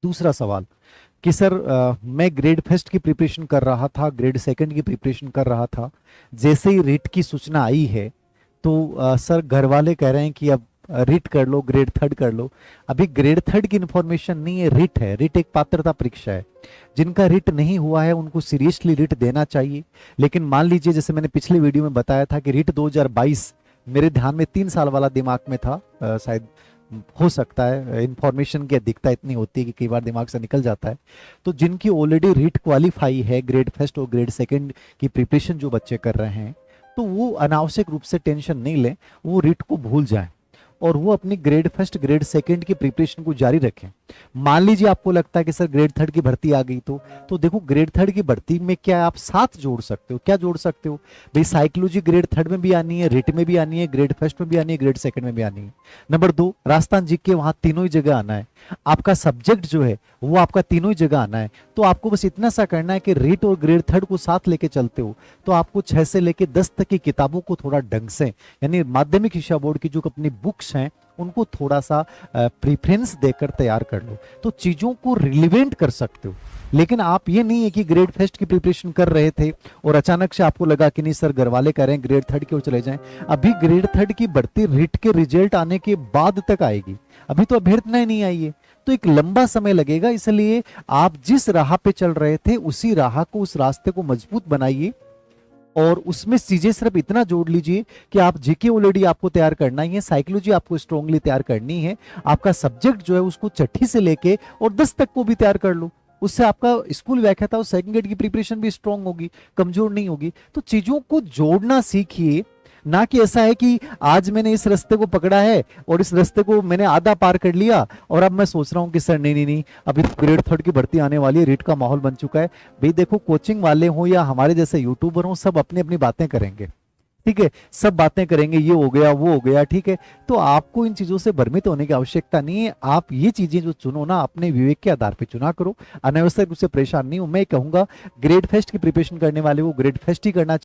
दूसरा सवाल कि सर मैं ग्रेड फर्स्ट की प्रिपरेशन कर रहा था, ग्रेड सेकंड की प्रिपरेशन कर रहा था, जैसे ही रिट की सूचना आई है तो सर घर वाले कह रहे हैं कि अब रिट कर लो, ग्रेड थर्ड कर लो। अभी ग्रेड थर्ड की इन्फॉर्मेशन नहीं है, रिट है। रिट एक पात्रता परीक्षा है। जिनका रिट नहीं हुआ है उनको सीरियसली रिट देना चाहिए। लेकिन मान लीजिए, जैसे मैंने पिछले वीडियो में बताया था कि रिट 2022 मेरे ध्यान में 3 साल वाला दिमाग में था, शायद हो सकता है, इंफॉर्मेशन की अधिकता इतनी होती है कि कई बार दिमाग से निकल जाता है। तो जिनकी ऑलरेडी रिट क्वालिफाई है, ग्रेड फर्स्ट और ग्रेड सेकंड की प्रिपरेशन जो बच्चे कर रहे हैं, तो वो अनावश्यक रूप से टेंशन नहीं लें, वो रिट को भूल जाएं और वो अपनी ग्रेड फर्स्ट ग्रेड सेकंड की प्रिपरेशन को जारी रखें। मान लीजिए आपको लगता है कि सर ग्रेड थर्ड की भर्ती आ गई, तो देखो ग्रेड थर्ड की भर्ती में क्या आप साथ जोड़ सकते हो, क्या जोड़ सकते हो भाई। साइकोलॉजी ग्रेड थर्ड में भी आनी है, रिट में भी आनी है, ग्रेड फर्स्ट में भी आनी है, ग्रेड सेकंड में भी आनी है। नंबर 2, राजस्थान जी के वहां तीनों ही जगह आना है। आपका सब्जेक्ट जो है वो आपका तीनों ही जगह आना है। तो आपको बस इतना सा करना है कि रिट और ग्रेड थर्ड को साथ लेके चलते हो तो आपको 6 से लेके 10 तक की किताबों को थोड़ा ढंग से, यानी माध्यमिक शिक्षा बोर्ड की जो अपनी बुक्स हैं उनको थोड़ा सा प्रीफरेंस देकर तैयार कर लो, तो चीजों को रिलेवेंट कर सकते हो। लेकिन आप ये नहीं है कि ग्रेड फर्स्ट की प्रिपरेशन कर रहे थे और अचानक से आपको लगा कि नहीं सर घर वाले कह रहे हैं ग्रेड थर्ड की ओर चले जाएं। अभी ग्रेड थर्ड की भर्ती रिट के रिजल्ट आने के बाद तक आएगी, अभी तो अभ्यर्थना ही नहीं आई है, तो एक लंबा समय लगेगा। इसलिए आप जिस राह पे चल रहे थे उसी राह को, उस रास्ते को मजबूत बनाइए और उसमें चीजें सिर्फ इतना जोड़ लीजिए कि आप जीके ऑलरेडी आपको तैयार करना ही है, साइकोलॉजी आपको स्ट्रांगली तैयार करनी है, आपका सब्जेक्ट जो है उसको छठी से लेके और 10 तक को भी तैयार कर लो। उससे आपका स्कूल व्याख्याता और सेकंड ग्रेड की प्रिपरेशन भी स्ट्रांग होगी, कमजोर नहीं होगी। तो चीजों को जोड़ना सीखिए, ना कि ऐसा है कि आज मैंने इस रास्ते को पकड़ा है और इस रास्ते को मैंने आधा पार कर लिया और अब मैं सोच रहा हूं कि सर नहीं नहीं नहीं, अभी ग्रेड थर्ड की भर्ती आने वाली है, रेट का माहौल बन चुका है। भाई देखो, कोचिंग वाले हो या हमारे जैसे यूट्यूबर हो, सब अपनी अपनी बातें करेंगे, ठीक है, सब बातें करेंगे, ये हो गया वो हो गया, ठीक है। तो आपको इन चीजों से भ्रमित होने की आवश्यकता नहीं है। आप ये चीजें जो चुनो ना, अपने विवेक के आधार पर चुना करो, अनावश्यक रूप से परेशान नहीं हूं। मैं कहूंगा ग्रेड फर्स्ट की प्रिपरेशन करने वाले को ग्रेड फर्स्ट ही करना